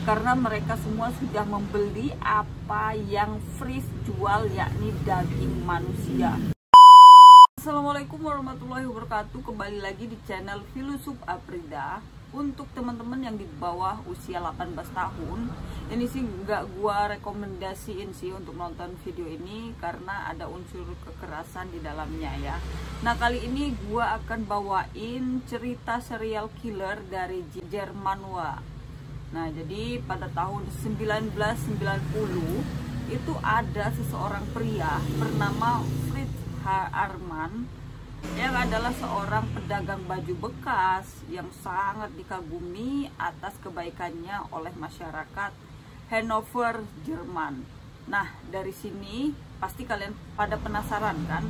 karena mereka semua sudah membeli apa yang Fris jual, yakni daging manusia. Assalamualaikum warahmatullahi wabarakatuh. Kembali lagi di channel Filosof Aprida. Untuk teman-teman yang di bawah usia 18 tahun, ini sih nggak gua rekomendasiin sih untuk nonton video ini karena ada unsur kekerasan di dalamnya ya. Nah, kali ini gua akan bawain cerita serial killer dari Jerman wa. Nah, jadi pada tahun 1990 itu ada seseorang pria bernama Fritz Haarmann yang adalah seorang pedagang baju bekas yang sangat dikagumi atas kebaikannya oleh masyarakat Hannover, Jerman. Nah, dari sini pasti kalian pada penasaran kan,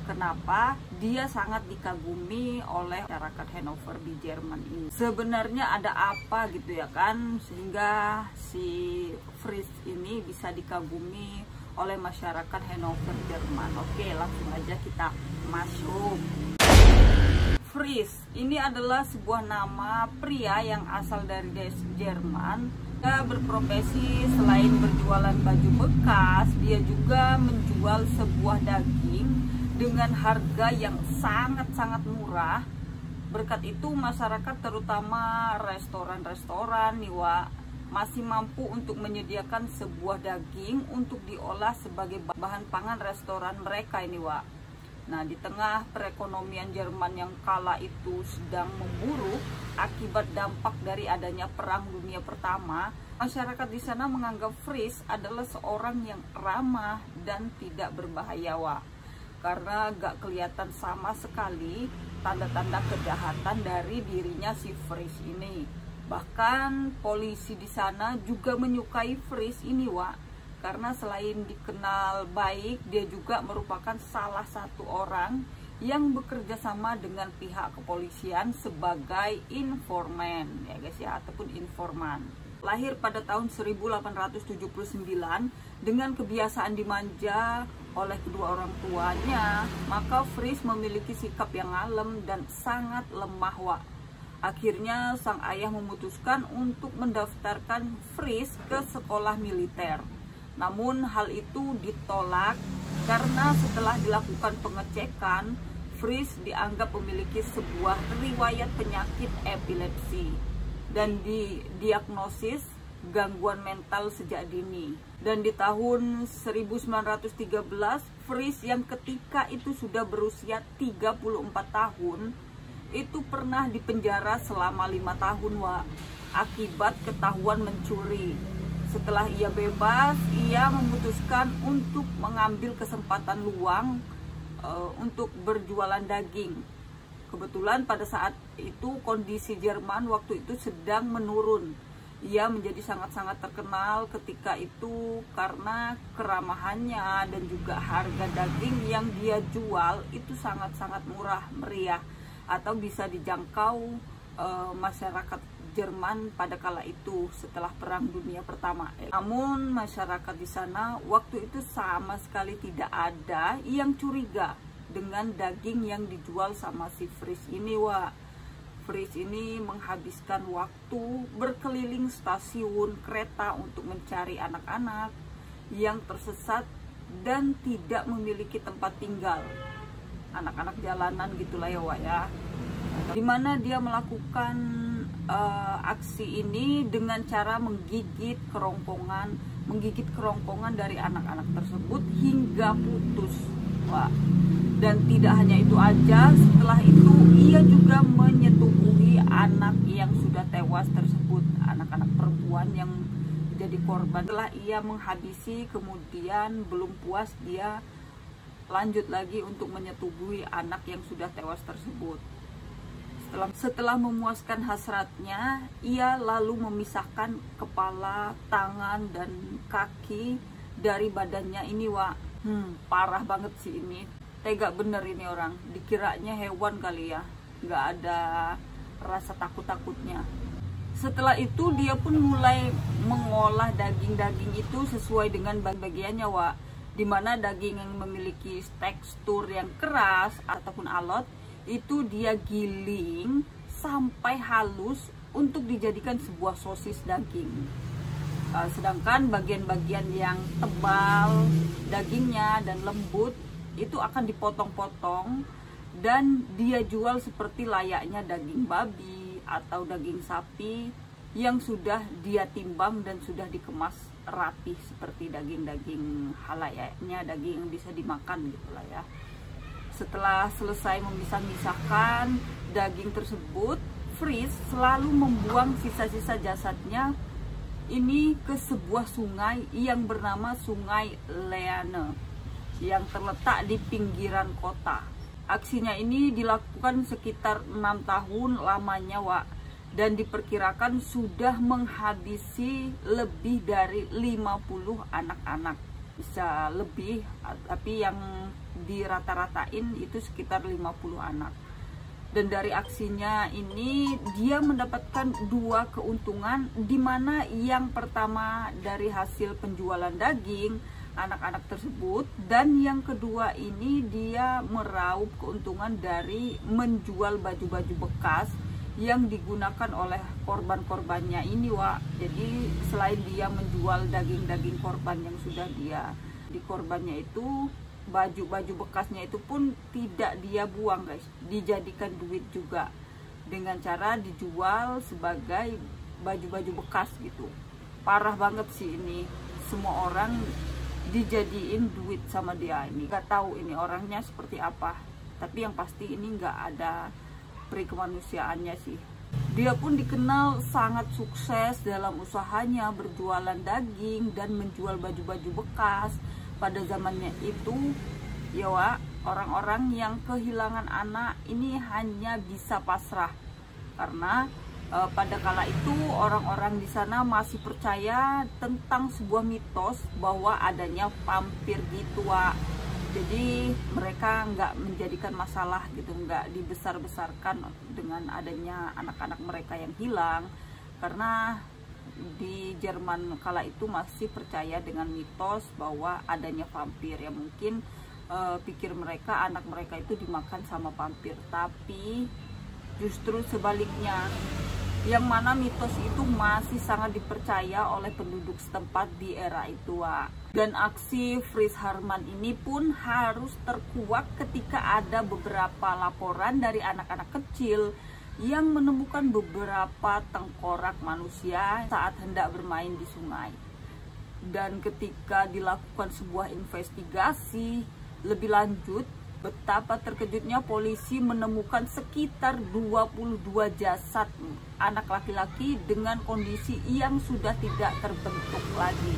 kenapa dia sangat dikagumi oleh masyarakat Hannover di Jerman ini. Sebenarnya ada apa gitu ya kan, sehingga si Fritz ini bisa dikagumi oleh masyarakat Hannover, Jerman. Oke, langsung aja kita masuk. Fritz ini adalah sebuah nama pria yang asal dari Jerman. Dia berprofesi selain berjualan baju bekas, dia juga menjual sebuah daging dengan harga yang sangat-sangat murah. Berkat itu masyarakat terutama restoran-restoran nih Wak, masih mampu untuk menyediakan sebuah daging untuk diolah sebagai bahan pangan restoran mereka ini Wak. Nah, di tengah perekonomian Jerman yang kala itu sedang memburuk akibat dampak dari adanya Perang Dunia Pertama, masyarakat di sana menganggap Fritz adalah seorang yang ramah dan tidak berbahaya Wak. Karena gak kelihatan sama sekali tanda-tanda kejahatan dari dirinya si Fritz ini. Bahkan polisi di sana juga menyukai Fritz ini Wak, karena selain dikenal baik, dia juga merupakan salah satu orang yang bekerja sama dengan pihak kepolisian sebagai informan ya guys ya, ataupun informan. Lahir pada tahun 1879 dengan kebiasaan dimanja oleh kedua orang tuanya, maka Fritz memiliki sikap yang kalem dan sangat lemah Wak. Akhirnya sang ayah memutuskan untuk mendaftarkan Fritz ke sekolah militer. Namun hal itu ditolak karena setelah dilakukan pengecekan, Fritz dianggap memiliki sebuah riwayat penyakit epilepsi dan didiagnosis gangguan mental sejak dini. Dan di tahun 1913, Fritz yang ketika itu sudah berusia 34 tahun, itu pernah dipenjara selama 5 tahun Wak, akibat ketahuan mencuri. Setelah ia bebas, ia memutuskan untuk mengambil kesempatan luang untuk berjualan daging. Kebetulan pada saat itu kondisi Jerman waktu itu sedang menurun. Ia menjadi sangat-sangat terkenal ketika itu karena keramahannya dan juga harga daging yang dia jual itu sangat-sangat murah meriah atau bisa dijangkau masyarakat Jerman pada kala itu setelah Perang Dunia Pertama. Namun masyarakat di sana waktu itu sama sekali tidak ada yang curiga dengan daging yang dijual sama si Fritz ini Wak. Fritz ini menghabiskan waktu berkeliling stasiun kereta untuk mencari anak-anak yang tersesat dan tidak memiliki tempat tinggal. Anak-anak jalanan gitulah ya Wak ya. Dimana dia melakukan aksi ini dengan cara menggigit kerongkongan dari anak-anak tersebut hingga putus Wah. Dan tidak hanya itu aja, setelah itu ia juga menyetubuhi anak yang sudah tewas tersebut, anak-anak perempuan yang jadi korban. Setelah ia menghabisi, kemudian belum puas, dia lanjut lagi untuk menyetubuhi anak yang sudah tewas tersebut. Setelah memuaskan hasratnya, ia lalu memisahkan kepala, tangan, dan kaki dari badannya ini Wak. Parah banget sih ini. Tega bener ini orang. Dikiranya hewan kali ya. Nggak ada rasa takut-takutnya. Setelah itu dia pun mulai mengolah daging-daging itu sesuai dengan bagian-bagiannya Wak. Dimana daging yang memiliki tekstur yang keras ataupun alot itu dia giling sampai halus untuk dijadikan sebuah sosis daging. Sedangkan bagian-bagian yang tebal dagingnya dan lembut itu akan dipotong-potong dan dia jual seperti layaknya daging babi atau daging sapi yang sudah dia timbang dan sudah dikemas rapih seperti daging-daging halayaknya, daging yang bisa dimakan gitulah ya. Setelah selesai memisah-misahkan daging tersebut, Fris selalu membuang sisa-sisa jasadnya ini ke sebuah sungai yang bernama Sungai Leane yang terletak di pinggiran kota. Aksinya ini dilakukan sekitar 6 tahun lamanya, Wak, dan diperkirakan sudah menghabisi lebih dari 50 anak-anak. Bisa lebih, tapi yang dirata-ratain itu sekitar 50 anak. Dan dari aksinya ini dia mendapatkan 2 keuntungan, di mana yang pertama dari hasil penjualan daging anak-anak tersebut, dan yang kedua ini dia meraup keuntungan dari menjual baju-baju bekas yang digunakan oleh korban-korbannya ini, Wak. Jadi selain dia menjual daging-daging korban yang sudah dia di korbannya itu, baju-baju bekasnya itu pun tidak dia buang, guys, dijadikan duit juga dengan cara dijual sebagai baju-baju bekas gitu. Parah banget sih ini, semua orang dijadiin duit sama dia ini. Gak tahu ini orangnya seperti apa, tapi yang pasti ini nggak ada peri kemanusiaannya sih. Dia pun dikenal sangat sukses dalam usahanya berjualan daging dan menjual baju-baju bekas. Pada zamannya itu, ya Wak, orang-orang yang kehilangan anak ini hanya bisa pasrah karena pada kala itu orang-orang di sana masih percaya tentang sebuah mitos bahwa adanya vampir gitu, Wak. Jadi mereka nggak menjadikan masalah gitu, nggak dibesar-besarkan dengan adanya anak-anak mereka yang hilang, karena di Jerman kala itu masih percaya dengan mitos bahwa adanya vampir. Ya mungkin pikir mereka anak mereka itu dimakan sama vampir, tapi justru sebaliknya, yang mana mitos itu masih sangat dipercaya oleh penduduk setempat di era itu, Wak. Dan aksi Fris Harman ini pun harus terkuak ketika ada beberapa laporan dari anak-anak kecil yang menemukan beberapa tengkorak manusia saat hendak bermain di sungai. Dan ketika dilakukan sebuah investigasi lebih lanjut, betapa terkejutnya polisi menemukan sekitar 22 jasad anak laki-laki dengan kondisi yang sudah tidak terbentuk lagi,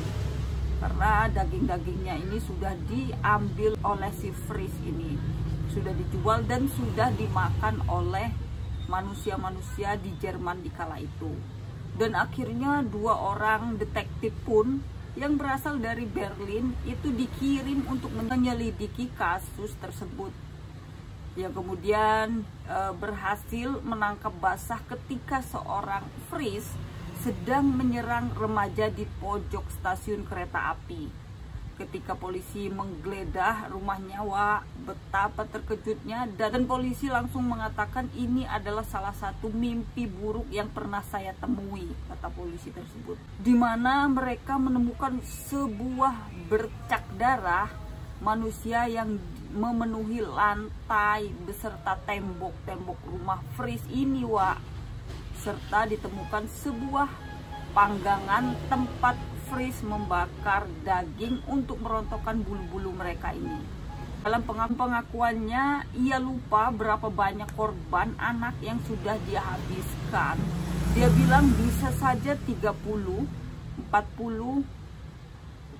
karena daging-dagingnya ini sudah diambil oleh si Fris ini, sudah dijual dan sudah dimakan oleh manusia-manusia di Jerman di kala itu. Dan akhirnya 2 orang detektif pun yang berasal dari Berlin itu dikirim untuk menyelidiki kasus tersebut, yang kemudian berhasil menangkap basah ketika seorang Fris sedang menyerang remaja di pojok stasiun kereta api. Ketika polisi menggeledah rumahnya, Wak, betapa terkejutnya, dan polisi langsung mengatakan ini adalah salah satu mimpi buruk yang pernah saya temui, kata polisi tersebut, di mana mereka menemukan sebuah bercak darah manusia yang memenuhi lantai beserta tembok-tembok rumah Fris ini, Wak, serta ditemukan sebuah panggangan tempat Fris membakar daging untuk merontokkan bulu-bulu mereka ini. Dalam pengakuannya, ia lupa berapa banyak korban anak yang sudah dia habiskan. Dia bilang bisa saja 30, 40,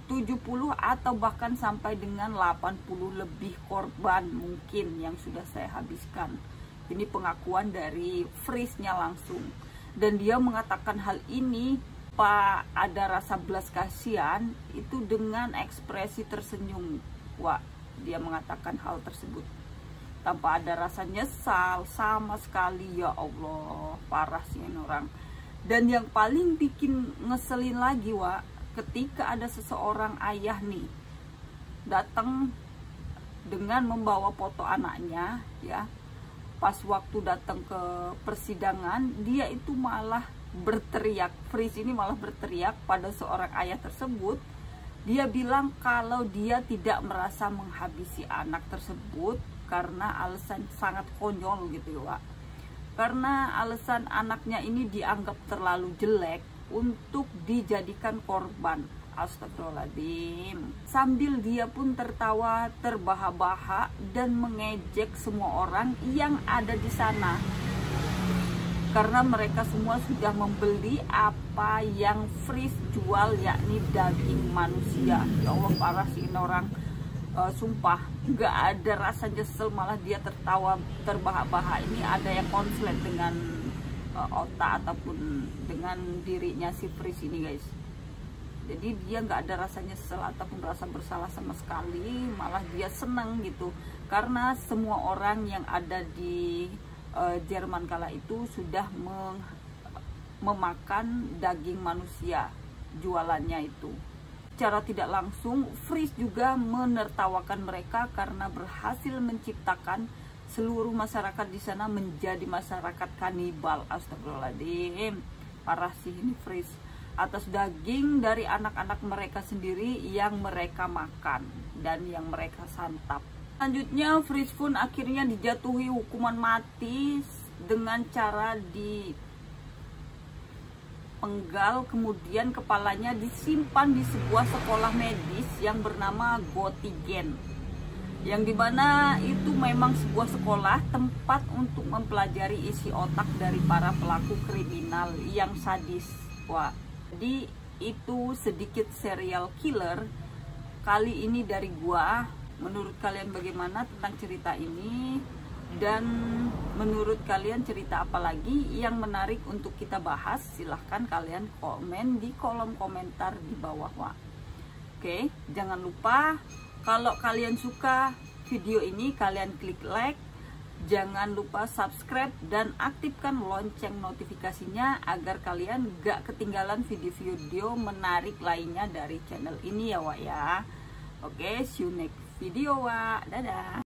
70 atau bahkan sampai dengan 80 lebih korban mungkin yang sudah saya habiskan. Ini pengakuan dari Frisnya langsung. Dan dia mengatakan hal ini Pak ada rasa belas kasihan itu dengan ekspresi tersenyum, Wak. Dia mengatakan hal tersebut tanpa ada rasa nyesal sama sekali. Ya Allah, parah sih ini orang. Dan yang paling bikin ngeselin lagi, Wak, ketika ada seseorang ayah nih datang dengan membawa foto anaknya, ya, pas waktu datang ke persidangan dia itu malah berteriak. Fris ini malah berteriak pada seorang ayah tersebut. Dia bilang kalau dia tidak merasa menghabisi anak tersebut karena alasan sangat konyol gitu ya, Wak. Karena alasan anaknya ini dianggap terlalu jelek untuk dijadikan korban. Astagfirullahaladzim. Sambil dia pun tertawa terbahak-bahak dan mengejek semua orang yang ada di sana. Karena mereka semua sudah membeli apa yang Fris jual, yakni daging manusia. Ya Allah, parah sih ini orang. Sumpah nggak ada rasa nyesel, malah dia tertawa terbahak-bahak. Ini ada yang konslet dengan otak ataupun dengan dirinya si Fris ini, guys. Jadi dia nggak ada rasa nyesel ataupun rasa bersalah sama sekali, malah dia senang gitu. Karena semua orang yang ada di Jerman kala itu sudah memakan daging manusia jualannya itu. Secara tidak langsung, Fris juga menertawakan mereka karena berhasil menciptakan seluruh masyarakat di sana menjadi masyarakat kanibal. Astagfirullahaladzim, parah sih ini Fris. Atas daging dari anak-anak mereka sendiri yang mereka makan dan yang mereka santap. Selanjutnya, Fris pun akhirnya dijatuhi hukuman mati dengan cara dipenggal, kemudian kepalanya disimpan di sebuah sekolah medis yang bernama Göttingen, yang dimana itu memang sebuah sekolah tempat untuk mempelajari isi otak dari para pelaku kriminal yang sadis. Wah, jadi itu sedikit serial killer kali ini dari gua. Menurut kalian bagaimana tentang cerita ini? Dan menurut kalian cerita apa lagi yang menarik untuk kita bahas? Silahkan kalian komen di kolom komentar di bawah, Wak. Oke, jangan lupa kalau kalian suka video ini, kalian klik like. Jangan lupa subscribe dan aktifkan lonceng notifikasinya agar kalian gak ketinggalan video-video menarik lainnya dari channel ini ya, Wak ya. Oke, see you next video, Wak. Dadah.